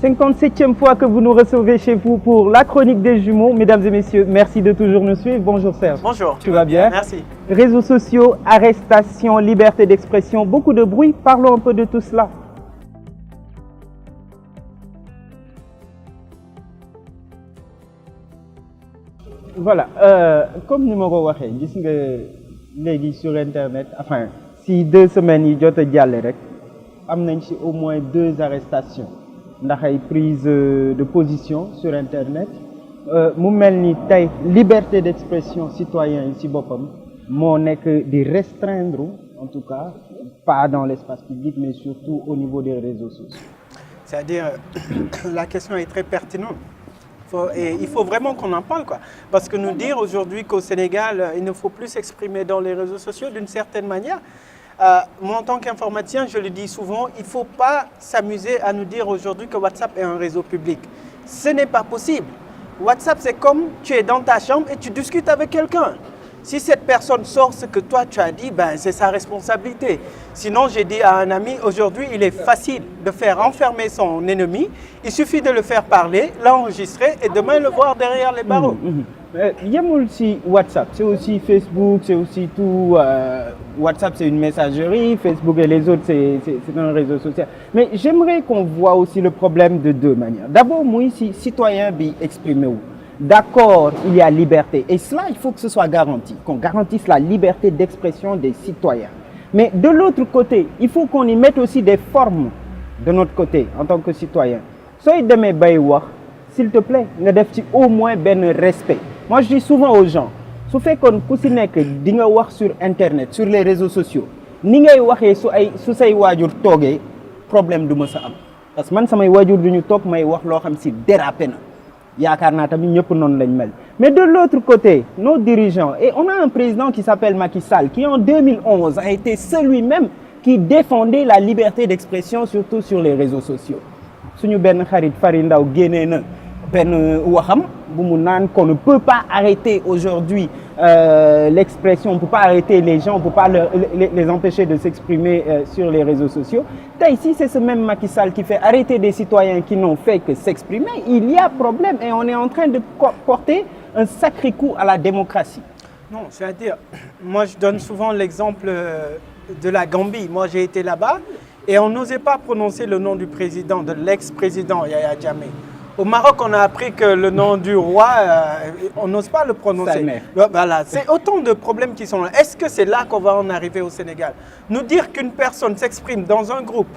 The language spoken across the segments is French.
57e fois que vous nous recevez chez vous pour la chronique des jumeaux. Mesdames et messieurs, merci de toujours nous suivre. Bonjour Serge. Bonjour. Tu vas bien? Merci. Réseaux sociaux, arrestations, liberté d'expression, beaucoup de bruit. Parlons un peu de tout cela. Voilà, comme ni ma ko waxee gis nga léegi sur internet enfin si 2 semaines yi jot a jàll rek am nañ ci au moins 2 arrestations ndax ay prise de position sur internet mu mel ni tey liberté d'expression citoyen yi ci boppam moo nekk di restreindre en tout cas pas dans l'espace public mais surtout au niveau des réseaux sociaux. C'est-à-dire la question est très pertinente. Et il faut vraiment qu'on en parle, quoi. Parce que nous dire aujourd'hui qu'au Sénégal, il ne faut plus s'exprimer dans les réseaux sociaux d'une certaine manière. Moi, en tant qu'informaticien, je le dis souvent, il ne faut pas s'amuser à nous dire aujourd'hui que WhatsApp est un réseau public. Ce n'est pas possible. WhatsApp, c'est comme tu es dans ta chambre et tu discutes avec quelqu'un. Si cette personne sort ce que toi tu as dit, ben, c'est sa responsabilité. Sinon, j'ai dit à un ami, aujourd'hui, il est facile de faire enfermer son ennemi. Il suffit de le faire parler, l'enregistrer et demain le voir derrière les barreaux. Yemul si WhatsApp, c'est aussi Facebook, c'est aussi tout. WhatsApp, c'est une messagerie, Facebook et les autres, c'est un réseau social. Mais j'aimerais qu'on voit aussi le problème de 2 manières. D'abord, moi, si citoyen bi exprimé où. D'accord, il y a liberté. Et cela, il faut que ce soit garanti, qu'on garantisse la liberté d'expression des citoyens. Mais de l'autre côté, il faut qu'on y mette aussi des formes de notre côté, en tant que citoyen. Soy demee bay wax, s'il te plaît, nga def ci au moins ben respect. Moi, je dis souvent aux gens, su fekkoon ku si nekk di nga wax sur Internet, sur les réseaux sociaux, ni ngay waxee su say waajur toogee, problème du ma sa am. Parce que man samay waajur duñu toog may wax loo xam si dérapé na. yaakaar naa tamit ñëpp noonu lañ mel. Mais de l'autre côté, nos dirigeants, et on a un président qui s'appelle Macky Sall, qui en 2011 a été celui-même qui défendait la liberté d'expression, surtout sur les réseaux sociaux. Suñu benn xarit Fary Ndao génnee na benn waxam bu mu naan qu'on ne peut pas arrêter aujourd'hui l'expression, on ne peut pas arrêter les gens, on ne peut pas les empêcher de s'exprimer sur les réseaux sociaux. Ici, c'est ce même Macky Sall qui fait arrêter des citoyens qui n'ont fait que s'exprimer. Il y a problème et on est en train de porter un sacré coup à la démocratie. Non, c'est-à-dire, moi je donne souvent l'exemple de la Gambie. Moi j'ai été là-bas et on n'osait pas prononcer le nom du président, de l'ex-président Yaya Jammeh. Au Maroc, on a appris que le nom du roi, on n'ose pas le prononcer. Voilà, c'est autant de problèmes qui sont là. Est-ce que c'est là qu'on va en arriver au Sénégal? Nous dire qu'une personne s'exprime dans un groupe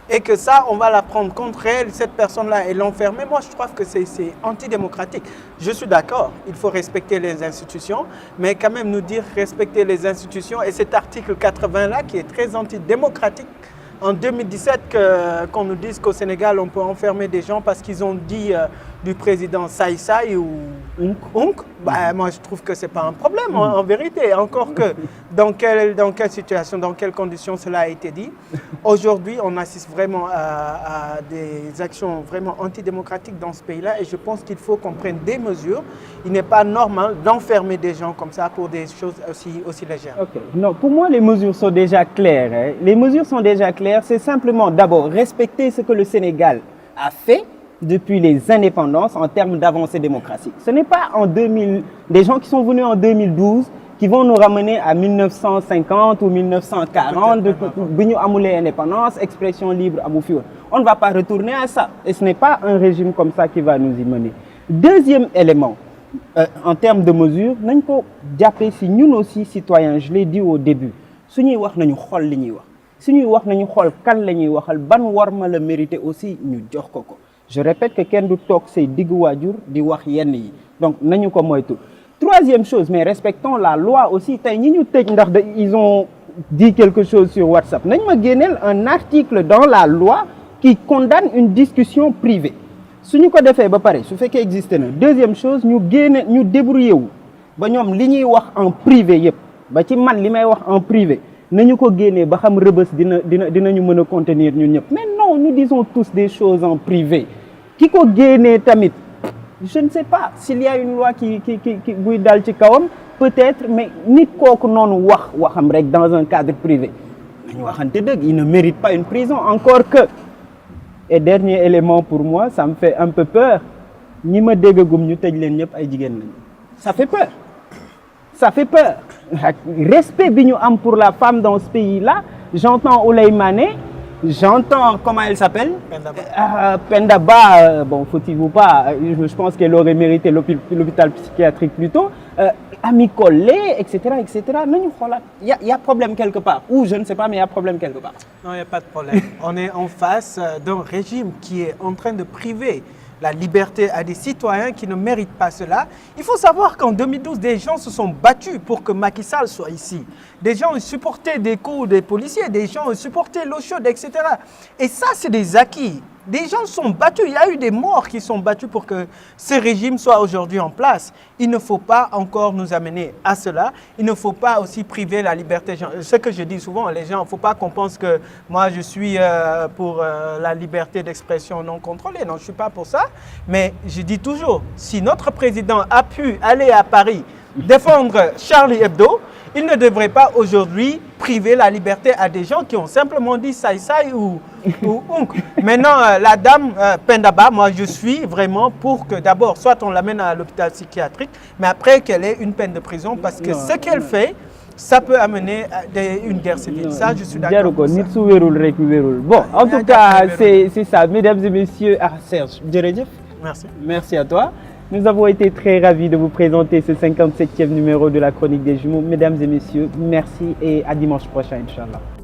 et que ça, on va la prendre contre elle, cette personne-là, et l'enfermer, moi je trouve que c'est antidémocratique. Je suis d'accord, il faut respecter les institutions, mais quand même nous dire respecter les institutions et cet article 80-là qui est très antidémocratique. En 2017, qu'on nous dise qu'au Sénégal, on peut enfermer des gens parce qu'ils ont dit du président Saï Saï ou Ounk, bah, moi je trouve que ce n'est pas un problème en vérité. Encore que dans quelle situation, dans quelles conditions cela a été dit. Aujourd'hui, on assiste vraiment à des actions vraiment antidémocratiques dans ce pays-là et je pense qu'il faut qu'on prenne des mesures. Il n'est pas normal d'enfermer des gens comme ça pour des choses aussi légères. Okay. Non, pour moi, les mesures sont déjà claires. Hein. Les mesures sont déjà claires. C'est simplement d'abord respecter ce que le Sénégal a fait depuis les indépendances en termes d'avancée démocratique. Ce n'est pas en 2000, des gens qui sont venus en 2012 qui vont nous ramener à 1950 ou 1940, bi ñu amulee indépendance, expression libre amu fi woon. On ne va pas retourner à ça. Et ce n'est pas un régime comme ça qui va nous y mener. Deuxième élément, en termes de mesures, nañ ko jàppee si ñun aussi citoyens, je l'ai dit au début, suñuy wax nañu xool li ñuy wax. Suñuy wax nañu xool kan la ñuy waxal, ban warma la mérité aussi ñu jox ko ko. Je répète que kenn du toog say diggu waajur di wax yenn yi. Donc nañu ko moytu. Troisième chose, mais respectons la loi aussi. Tey ñi ñu tëj ndax ils ont dit quelque chose sur WhatsApp. Nañ ma génneel un article dans la loi qui condamne une discussion privée. Suñu ko defee ba pare su fekkee existé na. Deuxième chose, ñu génne ñu débrouiller wu ba ñoom li ñuy wax en privé yëpp ba ci man li may wax en privé nañu ko génnee ba xam rëbës dinañu mën a contenir ñun ñëpp. Mais non, nous disons tous des choses en privé. Ki ko génnee tamit, je ne sais pas s'il y a une loi qui buy dal ci kawam, peut-être, mais nit kooku noonu waxam rek dans un cadre privé. Nañu waxante dëgg, il ne mérite pas une prison, encore que Et dernier élément pour moi, ça me fait un peu peur. Ñi ma déggagum ñu tëj leen ñëpp ay jigéen lañu. Ça fait peur. Ça fait peur. Respect bi ñu am pour la femme dans ce pays-là. J'entends Ouleye Mané, j'entends comment elle s'appelle? Penda Ba, bon, faut-il ou pas, je pense qu'elle aurait mérité l'hôpital psychiatrique plutôt. Ami Collé, etc., etc. Il y a problème quelque part. Ou je ne sais pas, mais il y a problème quelque part. Non, il n'y a pas de problème. On est en face d'un régime qui est en train de priver la liberté à des citoyens qui ne méritent pas cela. Il faut savoir qu'en 2012, des gens se sont battus pour que Macky Sall soit ici. Des gens ont supporté des coups des policiers, des gens ont supporté l'eau chaude, etc. Et ça, c'est des acquis. Des gens sont battus, il y a eu des morts qui sont battus pour que ce régime soit aujourd'hui en place. Il ne faut pas encore nous amener à cela. Il ne faut pas aussi priver la liberté. Ce que je dis souvent, les gens, il ne faut pas qu'on pense que moi je suis pour la liberté d'expression non contrôlée. Non, je ne suis pas pour ça. Mais je dis toujours, si notre président a pu aller à Paris défendre Charlie Hebdo, il ne devrait pas aujourd'hui priver la liberté à des gens qui ont simplement dit saï ou onk. Maintenant, la dame Penda Ba, moi je suis vraiment pour que d'abord, soit on l'amène à l'hôpital psychiatrique, mais après qu'elle ait une peine de prison parce que ce qu'elle fait, ça peut amener à une guerre civile. Ça, je suis d'accord. Bon, en tout cas, c'est ça. Mesdames et messieurs, Serge, merci. Merci à toi. Nous avons été très ravis de vous présenter ce 57e numéro de la Chronique des Jumeaux. Mesdames et messieurs, merci et à dimanche prochain, Inch'Allah.